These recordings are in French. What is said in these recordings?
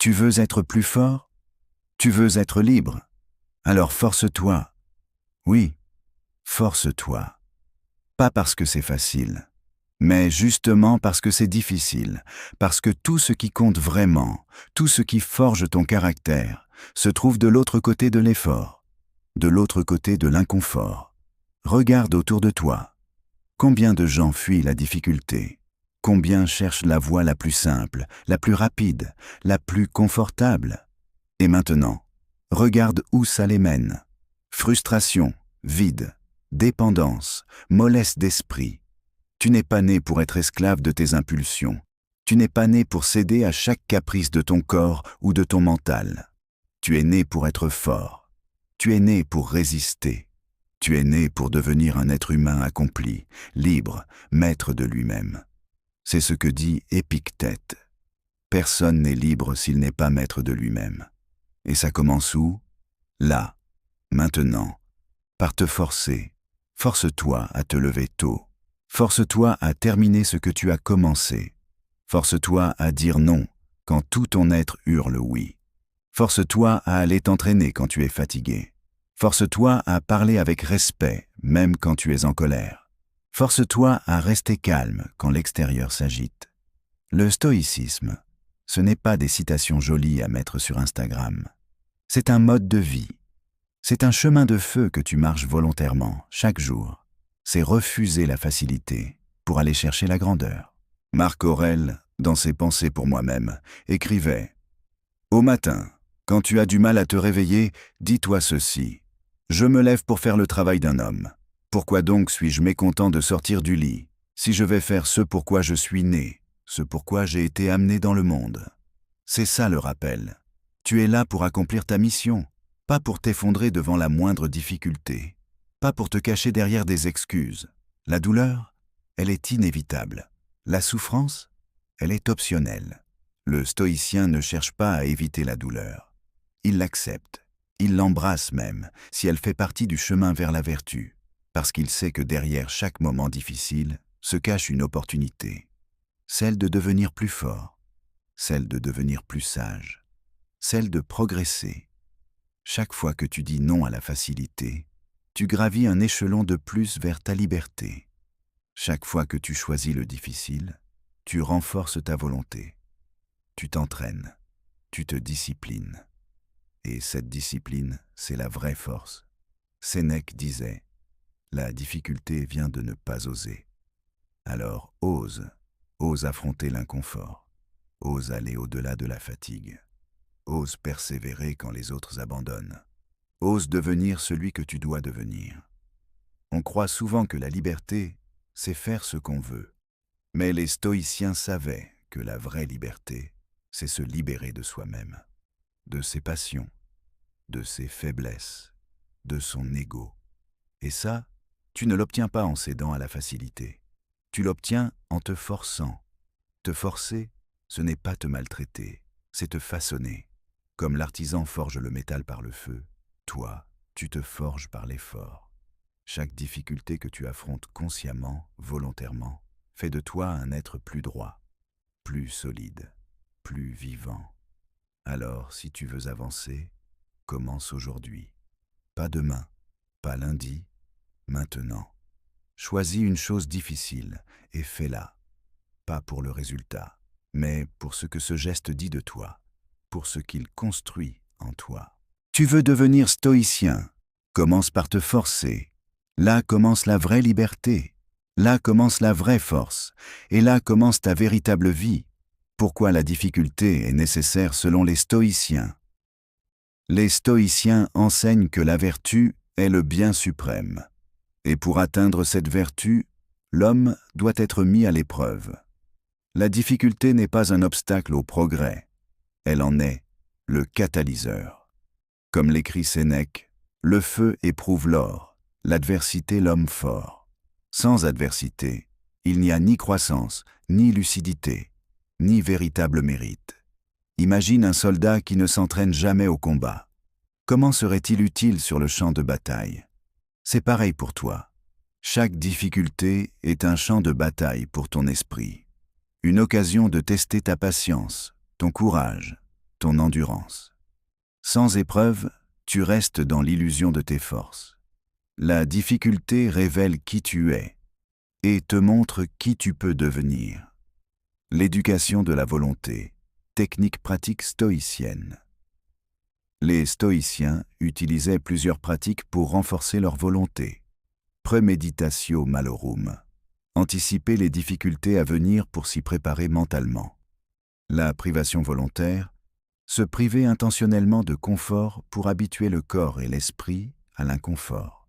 Tu veux être plus fort? Tu veux être libre? Alors force-toi. Oui, force-toi. Pas parce que c'est facile, mais justement parce que c'est difficile, parce que tout ce qui compte vraiment, tout ce qui forge ton caractère, se trouve de l'autre côté de l'effort, de l'autre côté de l'inconfort. Regarde autour de toi. Combien de gens fuient la difficulté? Combien cherchent la voie la plus simple, la plus rapide, la plus confortable? Et maintenant, regarde où ça les mène. Frustration, vide, dépendance, mollesse d'esprit. Tu n'es pas né pour être esclave de tes impulsions. Tu n'es pas né pour céder à chaque caprice de ton corps ou de ton mental. Tu es né pour être fort. Tu es né pour résister. Tu es né pour devenir un être humain accompli, libre, maître de lui-même. C'est ce que dit Épictète. Personne n'est libre s'il n'est pas maître de lui-même. Et ça commence où? Là, maintenant, par te forcer. Force-toi à te lever tôt. Force-toi à terminer ce que tu as commencé. Force-toi à dire non quand tout ton être hurle oui. Force-toi à aller t'entraîner quand tu es fatigué. Force-toi à parler avec respect, même quand tu es en colère. Force-toi à rester calme quand l'extérieur s'agite. Le stoïcisme, ce n'est pas des citations jolies à mettre sur Instagram. C'est un mode de vie. C'est un chemin de feu que tu marches volontairement, chaque jour. C'est refuser la facilité pour aller chercher la grandeur. Marc Aurèle, dans ses Pensées pour moi-même, écrivait « Au matin, quand tu as du mal à te réveiller, dis-toi ceci. Je me lève pour faire le travail d'un homme. Pourquoi donc suis-je mécontent de sortir du lit, si je vais faire ce pourquoi je suis né, ce pourquoi j'ai été amené dans le monde? C'est ça le rappel. Tu es là pour accomplir ta mission, pas pour t'effondrer devant la moindre difficulté, pas pour te cacher derrière des excuses. La douleur, elle est inévitable. La souffrance, elle est optionnelle. Le stoïcien ne cherche pas à éviter la douleur. Il l'accepte. Il l'embrasse même, si elle fait partie du chemin vers la vertu, parce qu'il sait que derrière chaque moment difficile se cache une opportunité, celle de devenir plus fort, celle de devenir plus sage, celle de progresser. Chaque fois que tu dis non à la facilité, tu gravis un échelon de plus vers ta liberté. Chaque fois que tu choisis le difficile, tu renforces ta volonté. Tu t'entraînes, tu te disciplines. Et cette discipline, c'est la vraie force. Sénèque disait « La difficulté vient de ne pas oser ». Alors ose affronter l'inconfort, ose aller au-delà de la fatigue, ose persévérer quand les autres abandonnent, ose devenir celui que tu dois devenir. On croit souvent que la liberté, c'est faire ce qu'on veut. Mais les stoïciens savaient que la vraie liberté, c'est se libérer de soi-même, de ses passions, de ses faiblesses, de son ego. Et ça, tu ne l'obtiens pas en cédant à la facilité. Tu l'obtiens en te forçant. Te forcer, ce n'est pas te maltraiter, c'est te façonner. Comme l'artisan forge le métal par le feu, toi, tu te forges par l'effort. Chaque difficulté que tu affrontes consciemment, volontairement, fait de toi un être plus droit, plus solide, plus vivant. Alors, si tu veux avancer, commence aujourd'hui. Pas demain, pas lundi, maintenant. Choisis une chose difficile et fais-la. Pas pour le résultat, mais pour ce que ce geste dit de toi, pour ce qu'il construit en toi. Tu veux devenir stoïcien, commence par te forcer. Là commence la vraie liberté. Là commence la vraie force. Et là commence ta véritable vie. Pourquoi la difficulté est nécessaire selon les stoïciens? Les stoïciens enseignent que la vertu est le bien suprême. Et pour atteindre cette vertu, l'homme doit être mis à l'épreuve. La difficulté n'est pas un obstacle au progrès. Elle en est le catalyseur. Comme l'écrit Sénèque, le feu éprouve l'or, l'adversité l'homme fort. Sans adversité, il n'y a ni croissance, ni lucidité, ni véritable mérite. Imagine un soldat qui ne s'entraîne jamais au combat. Comment serait-il utile sur le champ de bataille? C'est pareil pour toi. Chaque difficulté est un champ de bataille pour ton esprit. Une occasion de tester ta patience, ton courage, ton endurance. Sans épreuve, tu restes dans l'illusion de tes forces. La difficulté révèle qui tu es et te montre qui tu peux devenir. L'éducation de la volonté, technique pratique stoïcienne. Les stoïciens utilisaient plusieurs pratiques pour renforcer leur volonté. Premeditatio malorum. Anticiper les difficultés à venir pour s'y préparer mentalement. La privation volontaire. Se priver intentionnellement de confort pour habituer le corps et l'esprit à l'inconfort.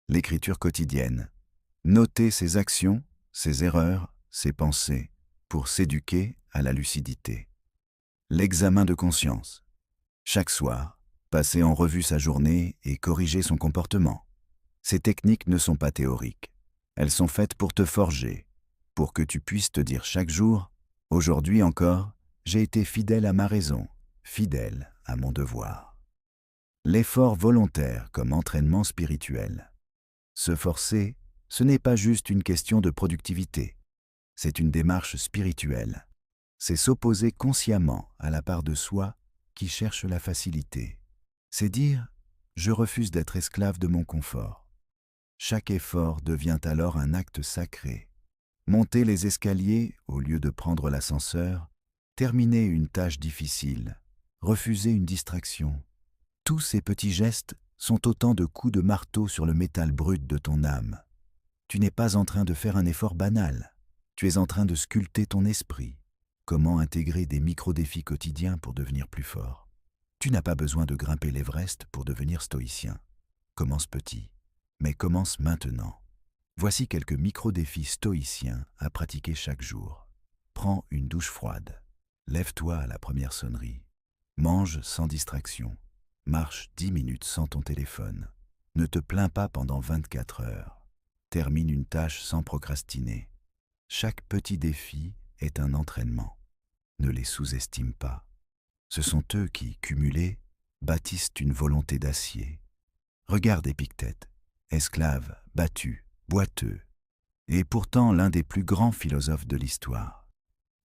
L'écriture quotidienne. Noter ses actions, ses erreurs, ses pensées, pour s'éduquer à la lucidité. L'examen de conscience. Chaque soir, passer en revue sa journée et corriger son comportement. Ces techniques ne sont pas théoriques. Elles sont faites pour te forger, pour que tu puisses te dire chaque jour « Aujourd'hui encore, j'ai été fidèle à ma raison, fidèle à mon devoir. » L'effort volontaire comme entraînement spirituel. Se forcer, ce n'est pas juste une question de productivité. C'est une démarche spirituelle. C'est s'opposer consciemment à la part de soi qui cherche la facilité. C'est dire « Je refuse d'être esclave de mon confort ». Chaque effort devient alors un acte sacré. Monter les escaliers au lieu de prendre l'ascenseur, terminer une tâche difficile, refuser une distraction. Tous ces petits gestes sont autant de coups de marteau sur le métal brut de ton âme. Tu n'es pas en train de faire un effort banal. Tu es en train de sculpter ton esprit. Comment intégrer des micro-défis quotidiens pour devenir plus fort? Tu n'as pas besoin de grimper l'Everest pour devenir stoïcien. Commence petit, mais commence maintenant. Voici quelques micro-défis stoïciens à pratiquer chaque jour. Prends une douche froide. Lève-toi à la première sonnerie. Mange sans distraction. Marche 10 minutes sans ton téléphone. Ne te plains pas pendant 24 heures. Termine une tâche sans procrastiner. Chaque petit défi est un entraînement. Ne les sous-estime pas. Ce sont eux qui, cumulés, bâtissent une volonté d'acier. Regarde Épictète, esclave, battu, boiteux, et pourtant l'un des plus grands philosophes de l'histoire.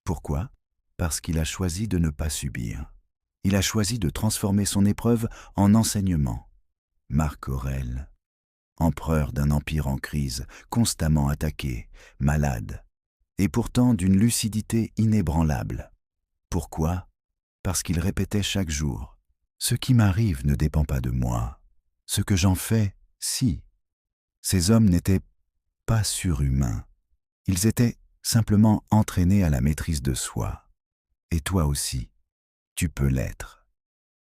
Pourquoi? Parce qu'il a choisi de ne pas subir. Il a choisi de transformer son épreuve en enseignement. Marc Aurèle, empereur d'un empire en crise, constamment attaqué, malade, et pourtant d'une lucidité inébranlable. Pourquoi? Parce qu'il répétait chaque jour « Ce qui m'arrive ne dépend pas de moi. Ce que j'en fais, si. » Ces hommes n'étaient pas surhumains. Ils étaient simplement entraînés à la maîtrise de soi. Et toi aussi, tu peux l'être.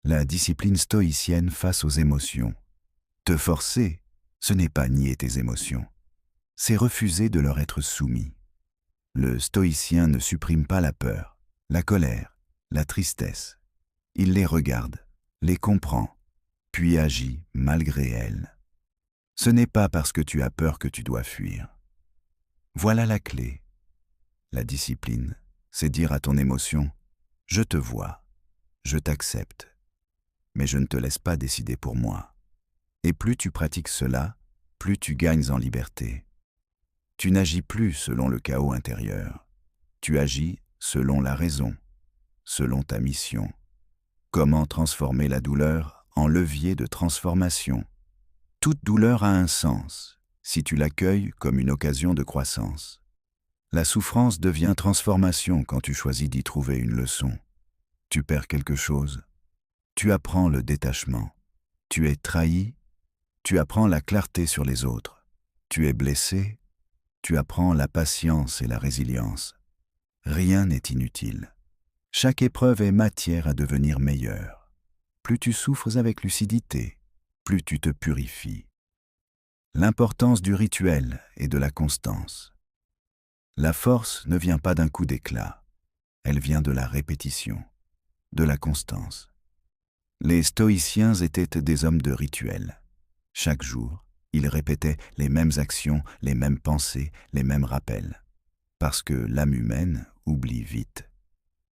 La discipline stoïcienne face aux émotions. Te forcer, ce n'est pas nier tes émotions. C'est refuser de leur être soumis. Le stoïcien ne supprime pas la peur, la colère, la tristesse. Il les regarde, les comprend, puis agit malgré elles. Ce n'est pas parce que tu as peur que tu dois fuir. Voilà la clé. La discipline, c'est dire à ton émotion « Je te vois, je t'accepte, mais je ne te laisse pas décider pour moi. » Et plus tu pratiques cela, plus tu gagnes en liberté. Tu n'agis plus selon le chaos intérieur. Tu agis selon la raison, selon ta mission. Comment transformer la douleur en levier de transformation? Toute douleur a un sens, si tu l'accueilles comme une occasion de croissance. La souffrance devient transformation quand tu choisis d'y trouver une leçon. Tu perds quelque chose, tu apprends le détachement. Tu es trahi, tu apprends la clarté sur les autres. Tu es blessé, tu apprends la patience et la résilience. Rien n'est inutile. Chaque épreuve est matière à devenir meilleur. Plus tu souffres avec lucidité, plus tu te purifies. L'importance du rituel et de la constance. La force ne vient pas d'un coup d'éclat. Elle vient de la répétition, de la constance. Les stoïciens étaient des hommes de rituel. Chaque jour, ils répétaient les mêmes actions, les mêmes pensées, les mêmes rappels. Parce que l'âme humaine oublie vite.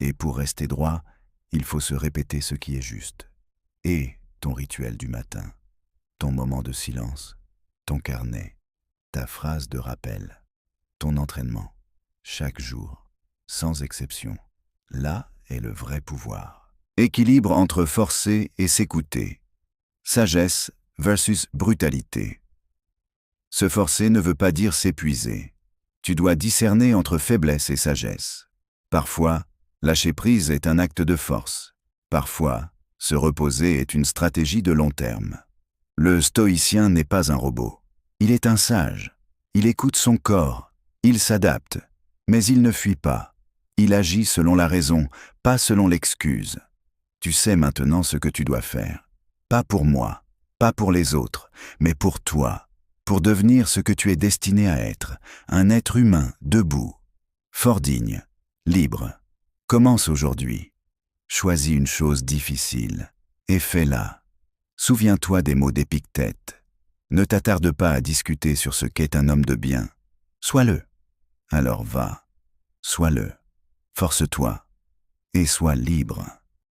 Et pour rester droit, il faut se répéter ce qui est juste. Et ton rituel du matin, ton moment de silence, ton carnet, ta phrase de rappel, ton entraînement, chaque jour, sans exception. Là est le vrai pouvoir. Équilibre entre forcer et s'écouter. Sagesse versus brutalité. Se forcer ne veut pas dire s'épuiser. Tu dois discerner entre faiblesse et sagesse. Parfois, lâcher prise est un acte de force. Parfois, se reposer est une stratégie de long terme. Le stoïcien n'est pas un robot. Il est un sage. Il écoute son corps. Il s'adapte. Mais il ne fuit pas. Il agit selon la raison, pas selon l'excuse. Tu sais maintenant ce que tu dois faire. Pas pour moi, pas pour les autres, mais pour toi. Pour devenir ce que tu es destiné à être, un être humain, debout, fort digne, libre. Commence aujourd'hui. Choisis une chose difficile et fais-la. Souviens-toi des mots d'Épictète. Ne t'attarde pas à discuter sur ce qu'est un homme de bien. Sois-le. Alors va, sois-le. Force-toi et sois libre.